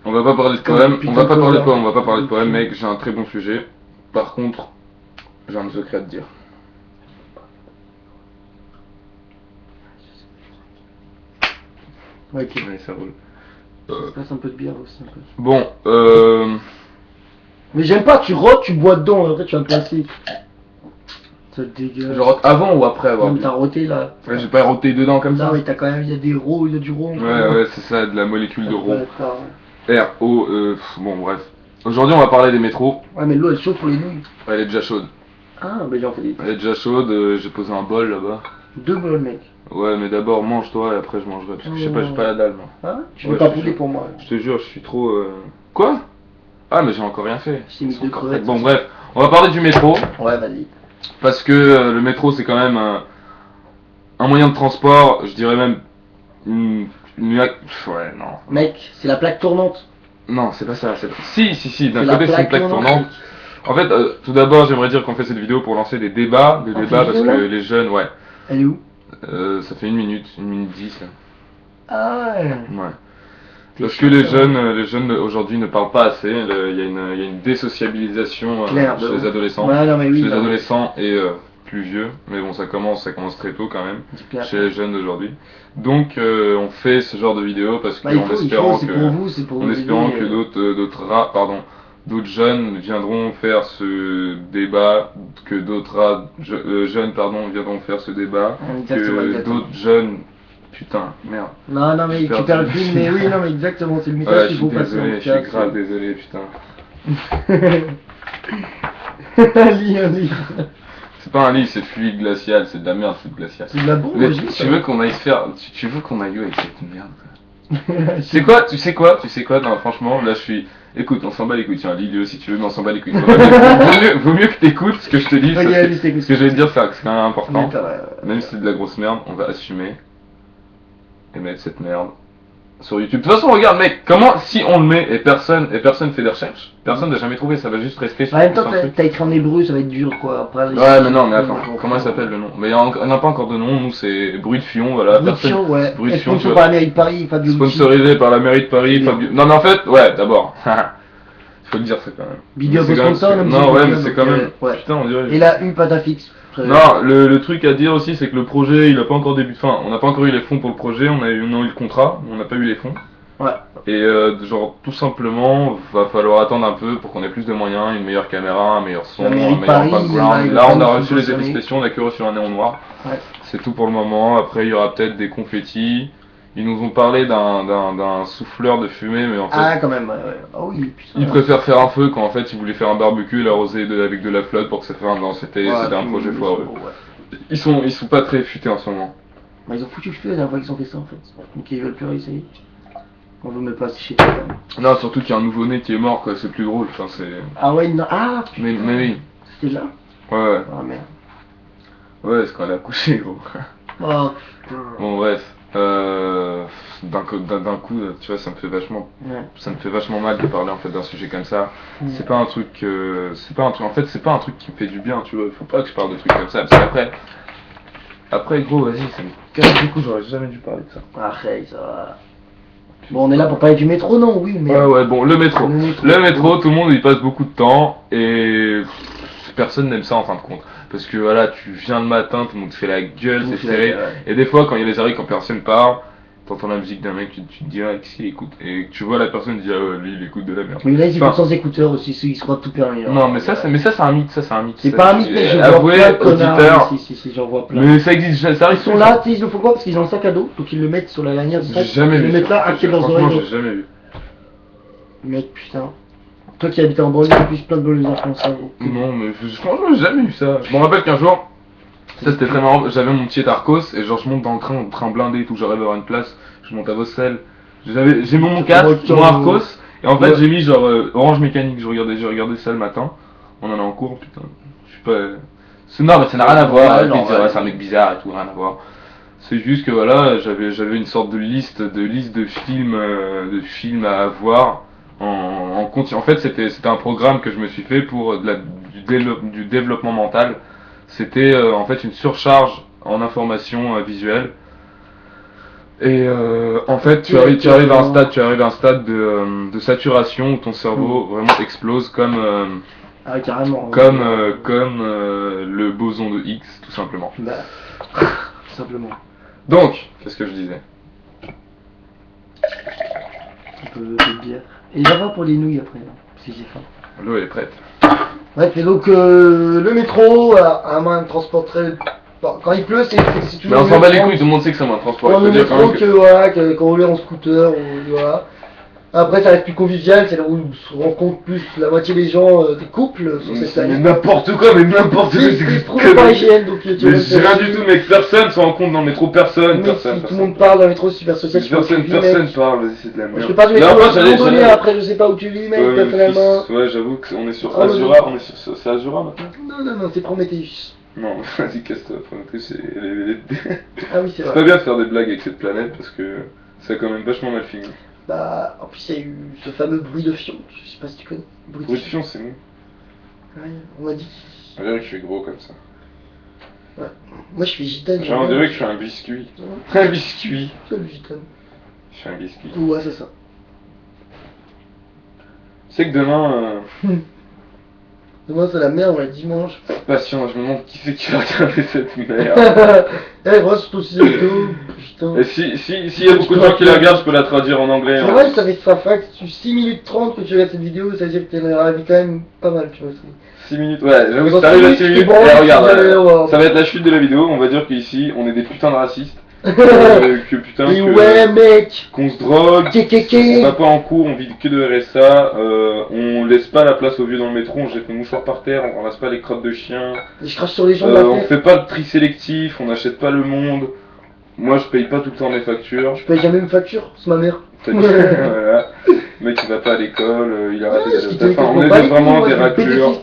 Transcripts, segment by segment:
On va pas parler de poème, on va pas parler de poème, on va pas parler de poème, mec, j'ai un très bon sujet. Par contre, j'ai un secret à te dire. Ouais, ok. Ouais, ça roule. Je passe un peu de bière aussi. Un peu. Bon, Mais j'aime pas, tu rotes, tu bois dedans, après tu vas te placer. Ça te dégueule. genre avant ou après avoir Comme bu? t'as roté là. Ouais, j'ai pas roté dedans comme ça. Non, mais t'as quand même, il y a des rots, il y a du rond. Ouais, c'est ça, de la molécule de rond. Ouais, R-O, bon, bref. Aujourd'hui, on va parler des métros. ouais, mais l'eau elle chauffe pour les nouilles. Elle est déjà chaude. Ah, mais j'en fais des. Elle est déjà chaude, j'ai posé un bol là-bas. 2 bols, mec. Ouais, mais d'abord mange-toi et après je mangerai. Parce que je sais pas, j'ai pas la dalle, moi. Ah, tu Ouais, veux pas je te pouler jure. pour moi. Je te jure, je suis trop. Quoi? Ah, mais j'ai encore rien fait. J'ai mis 2 crevettes. Bon, bref, on va parler du métro. Ouais, vas-y. Parce que le métro, c'est quand même un moyen de transport, je dirais même. Ouais, non. Mec, c'est la plaque tournante. Non, c'est pas ça. Si, d'un C'est la côté, c'est une plaque tournante. En fait, tout d'abord, j'aimerais dire qu'on fait cette vidéo pour lancer des débats. Des débats parce que les jeunes, ouais. Elle est où? Ça fait 1 minute 10 là. Ah ouais. Ouais. Parce que les jeunes aujourd'hui ne parlent pas assez. Il y a une désociabilisation Claire, chez les adolescents. Ouais, non, mais oui, chez les non. adolescents et plus vieux. Mais bon, ça commence très tôt quand même. C'est clair. Chez les jeunes d'aujourd'hui. Donc, on fait ce genre de vidéo parce Bah, qu'en espérant c'est que, pour vous, c'est pour en vous espérant aider, que d'autres jeunes viendront faire ce débat, que d'autres jeunes viendront faire ce débat, Exactement, que exactement. d'autres jeunes. Putain, merde. Non, non, mais J'ai tu perdu. perds le fil, mais oui, non, mais exactement, c'est le Ouais, message je qu'il suis faut passer. désolé, je suis grave désolé, putain. Lis un livre. C'est pas un livre, c'est fluide glacial, c'est de la merde, fluide glacial. C'est de la bombe, Mais je dis ça. tu veux qu'on aille se faire. Tu veux qu'on aille où avec cette merde, quoi. Tu sais quoi, non, franchement, là je suis. Écoute, on s'en bat les couilles, tiens, lis-le si tu veux, mais on s'en bat les couilles. Vaut mieux que t'écoutes ce que je te dis, parce Regarde, que c'est ce que je vais te dire, c'est quand même important. Ouais. Même si c'est de la grosse merde, on va assumer et mettre cette merde sur YouTube. De toute façon, regarde, mec, si on le met et personne fait des recherches, personne n'a jamais trouvé, ça va juste rester sur En même temps, un truc. t'as écrit en hébreu, ça va être dur quoi. Après, Ouais, mais non, mais attends, comment il s'appelle le nom? Mais on n'a pas encore de nom, nous c'est Bruit de Fion, voilà. Bruit de Fion, ouais. Bruit de Fion, Sponsor par la mairie de Paris, Fabio Lucci. Sponsorisé par la mairie de Paris, Fabio. Non, mais en fait, ouais, d'abord. Faut le dire, c'est quand même. Big up Mais au c'est quand même- sponsor, même Non, si ouais, c'est mais bien, c'est donc, quand même. ouais. Putain, on dirait. Et la U patafix. Non, le truc à dire aussi, c'est que le projet, il a pas encore débuté. Enfin, on n'a pas encore eu les fonds pour le projet, on a eu le contrat, mais on n'a pas eu les fonds. Ouais. Et genre, tout simplement, va falloir attendre un peu pour qu'on ait plus de moyens, une meilleure caméra, un meilleur son, La mairie un de meilleur Paris, background. il Là, va on a nous reçu les subventionner. effets spéciaux, on a que reçu un néon noir. Ouais. C'est tout pour le moment. Après, il y aura peut-être des confettis. Ils nous ont parlé d'un souffleur de fumée, mais en fait, Ah, quand même, ouais. Ah oui, putain. ils préfèrent faire un feu quand en fait ils voulaient faire un barbecue et l'arroser avec de la flotte pour que ça fasse un. Non, c'était un projet foireux. Ouais. Ils sont pas très futés en ce moment. Bah, ils ont foutu le feu la dernière fois qu'ils ont fait ça en fait. Donc ils veulent plus réessayer. On veut même pas sécher quand même. Non, surtout qu'il y a un nouveau-né qui est mort, quoi. C'est plus drôle. Enfin, c'est. Ah ouais, non. Ah putain. Mais oui. C'était là. Ouais. Ah merde. Ouais, c'est quand elle a couché, gros. Oh putain. Bon, bref. D'un coup, tu vois, ça me fait vachement mal de parler en fait d'un sujet comme ça. C'est pas un truc, en fait, c'est pas un truc qui me fait du bien, tu vois. Faut pas que je parle de trucs comme ça, parce après, gros, vas-y, ça me casse du coup, j'aurais jamais dû parler de ça. Arrête, ça va. Bon, on est là pour parler du métro, non? Oui, mais. Ouais, bon, le métro. Le métro, Tout le monde y passe beaucoup de temps et personne n'aime ça en fin de compte. Parce que voilà, tu viens le matin, tout le monde te fait la gueule, Tout le monde c'est fait la serré. gueule, ouais. Et des fois, quand il y a les arrêts, quand personne parle, t'entends la musique d'un mec, tu te dis, ah, qu'est-ce qu'il écoute? Et tu vois la personne dire, ah, ouais, lui, il écoute de la merde. Mais là, ils écoutent Enfin, sans écouteurs aussi, ils se croient tout permis. Là. Non, mais ça, c'est un mythe, c'est un mythe. C'est pas un mythe, mais je vois Avouez, plein de connards. auditeur. Si, j'en vois plein. Mais ça existe, ça Ils arrive sont là, tu sais, ils le font quoi? Parce qu'ils ont un sac à dos, donc ils le mettent sur la lanière du J'ai sac. jamais Ils vu. le mettent là, à côté de leurs Franchement, oreilles. j'ai jamais vu. Mec, putain. Toi qui habites en banlieue, en plus plein de banlieusards font ça, gros. Non, mais franchement, j'ai jamais vu ça. Je me rappelle qu'un jour, ça c'était très marrant, j'avais mon petit Arcos et genre je monte dans le train blindé et tout, j'arrive à avoir une place, je monte à Vaucelles. J'ai mon 4, mon Arcos, et en fait Ouais. j'ai mis genre Orange Mécanique, j'ai regardé ça le matin, on en est en cours, putain, je suis pas. Non, mais ça n'a rien à voir, Ouais, arrête de non, dire, ouais. ouais, c'est un mec bizarre et tout, rien à voir. C'est juste que voilà, j'avais une sorte de liste de films à voir en continu. En fait, c'était un programme que je me suis fait pour du développement mental. C'était en fait une surcharge en information visuelle. Et en fait, tu arrives à un stade de saturation où ton cerveau vraiment explose comme Ah, carrément. comme le boson de Higgs, tout simplement. Bah, tout simplement. Donc, qu'est-ce que je disais? Un peu de bière. Et il va voir pour les nouilles après, hein, parce que j'ai faim. L'eau est prête. Bref, et donc le métro a un moyen de transport très... Bon, quand il pleut, c'est toujours... Mais on s'en bat les couilles, tout le monde sait que c'est un moyen de transport. Dans Il le faut dire quand métro même que, voilà, qu'on roulait en scooter, ou voilà. Après, ça reste plus convivial, c'est là où se rencontrent plus la moitié des gens, des couples sur cette Mais année. n'importe quoi, mais n'importe quoi. C'est prouvé par IGN, donc tu Mais c'est rien du tout, mec. Personne se rencontre dans le métro. Personne. Mais si tout le monde parle dans le métro, c'est super social. Personne parle. Vas-y, c'est de la merde. Je fais pas du métro, j'allais après je sais pas où tu vis, mec, personnellement. Ouais, j'avoue qu'on est sur Azura. C'est Azura maintenant. Non, c'est Prometheus. Non, vas-y, casse-toi. Prometheus, c'est... Ah oui, c'est vrai. C'est pas bien de faire des blagues avec cette planète parce que ça a quand même vachement mal fini. Bah, en plus, il y a eu ce fameux bruit de fion. Je sais pas si tu connais. Bruit de fion, c'est nous. Ouais, on m'a dit. On dirait que je suis gros comme ça. Ouais. Moi, je suis gitane. Genre, on dirait que je suis un biscuit. Un biscuit. C'est le gitane. Je suis un biscuit. Ouais, c'est ça. Tu sais que demain. Demain, c'est la merde, ouais, dimanche. Patient, je me demande qui c'est qui va regarder cette merde. Eh, moi, c'est aussi vidéo, putain. Et s'il y a beaucoup de gens qui la regardent, je peux la traduire en anglais. C'est vrai que ça fait ça fact, 6 minutes 30 que tu regardes cette vidéo, ça veut dire que t'es ravi quand même pas mal, tu vois. 6 minutes, ouais, j'avoue que t'arrives à 6 minutes, et regarde, ça va être la chute de la vidéo, on va dire qu'ici, on est des putains de racistes. Que putain et ouais mec, qu'on se drogue, on va pas en cours, on vit que de RSA, on laisse pas la place aux vieux dans le métro, on jette nos mouchoirs par terre, on ramasse pas les crottes de chiens, je crache sur les gens on fait pas de tri sélectif, on n'achète pas le monde. Moi je paye pas tout le temps mes factures. Je paye jamais mes factures, c'est ma mère. Voilà. Le mec il va pas à l'école, il a raté la enfin, on est vraiment des raclures.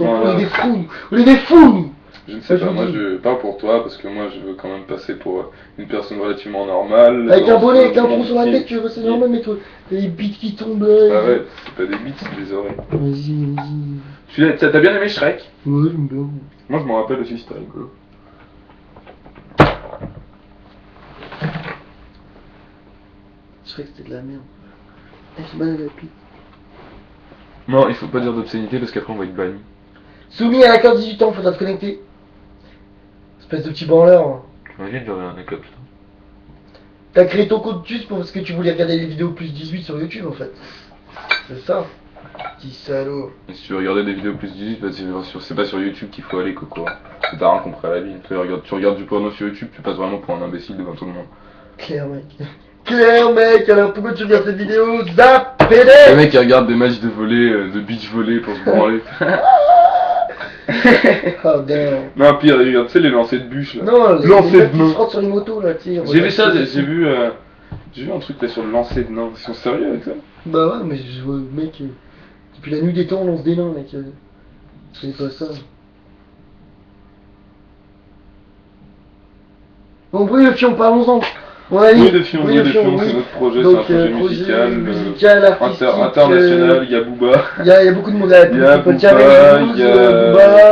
On est des fous, on est des fous. Je ne sais pas, moi je parle pour toi parce que moi je veux quand même passer pour une personne relativement normale. Avec un bonnet, avec un tronc sur la tête, tu vois, c'est normal, mais toi, t'as des bites qui tombent. Ah ouais, c'est pas des bites, c'est des oreilles. Vas-y. T'as bien aimé Shrek? Ouais, j'aime bien. Moi je m'en rappelle aussi, c'était rigolo. Shrek c'était de la merde. J'ai mal à la pipe. Non, il faut pas dire d'obscénité parce qu'après on va être banni. Soumis à l'accord 18 ans, faudra te connecter. Espèce de petit branleur. Hein. T'imagines, j'aurais un éclat putain. T'as créé ton compte juste parce que tu voulais regarder les vidéos plus 18 sur YouTube en fait. C'est ça. Petit salaud. Et si tu veux regarder des vidéos plus 18, bah c'est pas sur YouTube qu'il faut aller, Coco. T'as rien compris à la vie. Tu regardes du porno sur YouTube, tu passes vraiment pour un imbécile devant tout le monde. Claire mec. Claire mec, alors pourquoi tu regardes cette vidéo? Zap PD. Le mec qui regarde des matchs de volley, de beach volley pour se branler. Oh damn. Non, pire, regarde, tu sais les lancers de bûches là. Non, les lancers qui se frottent sur les motos là, tu sais. J'ai vu ça, j'ai vu un truc là sur le lancer de nains. Ils sont sérieux avec ça? Bah ouais, mais je vois, mec, depuis la nuit des temps, on lance des nains, mec. C'est pas ça. Bon, bruit le fion, parlons-en. Bruit de fion, c'est notre projet, c'est un projet musical, international, il y a Booba. Il y a beaucoup de monde à la il y a Booba, il y a...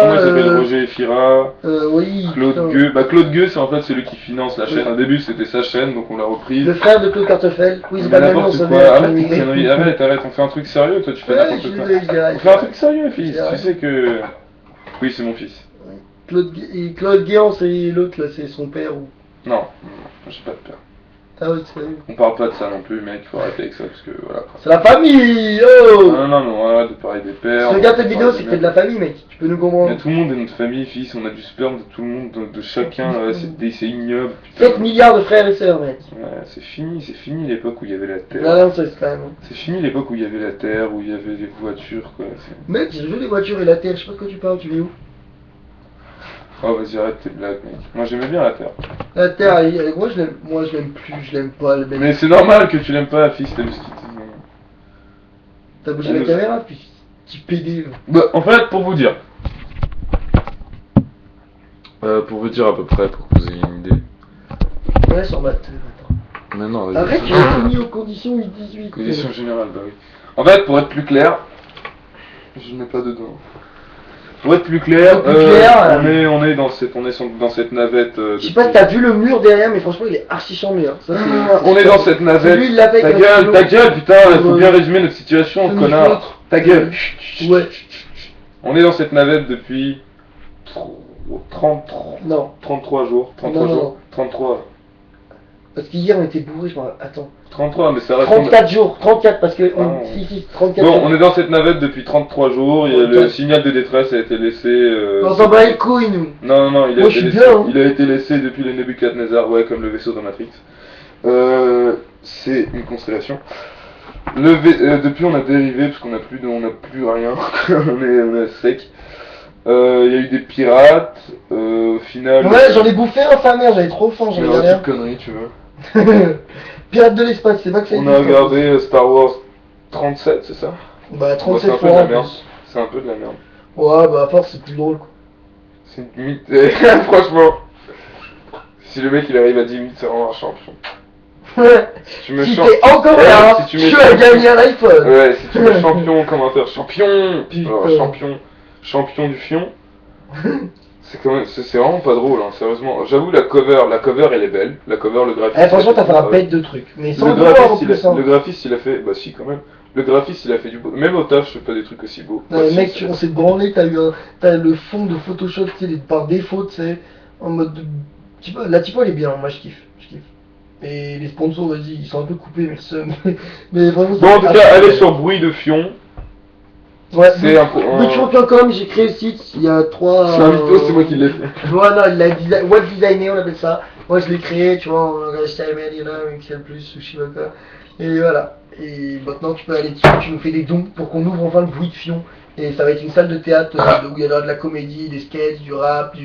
Comment il s'appelle, Roger Efira, oui, Claude Gueux. Bah Claude Gueux, c'est en fait celui qui finance la chaîne. Au début c'était sa chaîne, donc on l'a reprise. Le frère de Claude Cartefel. Oui, c'est pas n'importe quoi. Arrête, on fait un truc sérieux, toi tu fais n'importe quoi. On fait un truc sérieux, fils, tu sais que... Oui, c'est mon fils. Claude Guéant, c'est l'autre là, c'est son père ou... Non, j'ai pas de père. Ah oui, c'est vrai. On parle pas de ça non plus, mec, faut arrêter avec ça parce que voilà. C'est la famille, oh. Non, arrête de parler des pères. Si tu regardes cette vidéo, c'est que t'es de la famille, mec, tu peux nous comprendre. Mais tout le monde est notre famille, fils, on a du sperme de tout le monde, de chacun, c'est ignoble. Putain. 7 milliards de frères et sœurs, mec. Ouais, c'est fini l'époque où il y avait la terre. Non, c'est quand même. C'est fini l'époque où il y avait la terre, où il y avait les voitures, quoi. Mec, j'ai vu les voitures et la terre, je sais pas de quoi tu parles, tu vis où? Oh vas-y arrête tes blagues mec, moi j'aimais bien la terre. La terre, moi je l'aime plus, je l'aime pas le mec. Mais c'est normal que tu l'aimes pas fils, t'aimes ce qu'il dit. T'as bougé la caméra puis petit PD. Bah en fait pour vous dire à peu près, pour que vous ayez une idée. Ouais sur ma tête, attends. Non, vas-y. Arrête, tu as mis aux conditions 8-18. Conditions générales, bah oui. En fait pour être plus clair, je ne mets pas dedans. Pour être plus clair, Pour être plus clair, on est dans cette navette. Je sais pas si t'as vu le mur derrière, mais franchement il est archi chambé. Hein. Ça, on est dans cette navette. Lui, il l'a fait ta avec gueule, putain, il faut bien résumer notre situation, connard. Ta gueule. Ouais. On est dans cette navette depuis 33 jours. 33. Parce qu'hier on était bourrés, je m'en rappelle. Attends. 33, mais ça reste. 34 jours, 34 parce que. Si, 34 jours. Bon, on est dans cette navette depuis 33 jours, le signal de détresse a été laissé. On s'en bat les couilles, nous. Non, il a été laissé depuis les Nebuchadnezzar, ouais, comme le vaisseau dans Matrix. C'est une constellation. Depuis on a dérivé parce qu'on n'a plus rien, on est sec. Il y a eu des pirates, au final. Ouais, j'en ai bouffé un, sa mère, j'avais trop faim, j'en ai rien. Quelle connerie, tu veux. Pirates de l'espace, c'est pas que ça existe. On a regardé Star Wars 37, c'est ça? Bah, 37 fois. C'est un peu de la merde. Ouais, bah, à force, c'est plus drôle, quoi. C'est une mythe. Franchement, si le mec il arrive à 10 minutes, c'est vraiment un champion. Ouais. Si tu me t'es encore là, si tu as gagné un iPhone. Ouais, si tu mets champion en commentaire, champion du fion. C'est vraiment pas drôle, hein, sérieusement. J'avoue, la cover elle est belle. La cover, le graphiste. Franchement, t'as fait un bête de trucs. Mais sans le graphiste, il a fait. Bah, si, quand même. Le graphiste, il a fait du beau. Même au taf, je fais pas des trucs aussi beaux. Non, mec, on s'est branlé, t'as le fond de Photoshop, tu sais, par défaut, tu sais. En mode. La typo, elle est bien, moi, je kiffe. Et les sponsors, vas-y, ils sont un peu coupés, mais vraiment. Bon, en tout cas, allez sur Bruit de Fion. Ouais, Bruitfion.com, j'ai créé le site, il y a 3... C'est un mytho, c'est moi qui l'ai fait. Voilà, il a web designé, on appelle ça. Moi je l'ai créé, tu vois, on a HTML, il y en a un Excel+, ou je sais pas quoi. Et voilà. Et maintenant tu peux aller dessus, tu nous fais des dons pour qu'on ouvre enfin le Bruit de Fion. Et ça va être une salle de théâtre où il y aura de la comédie, des sketchs, du rap,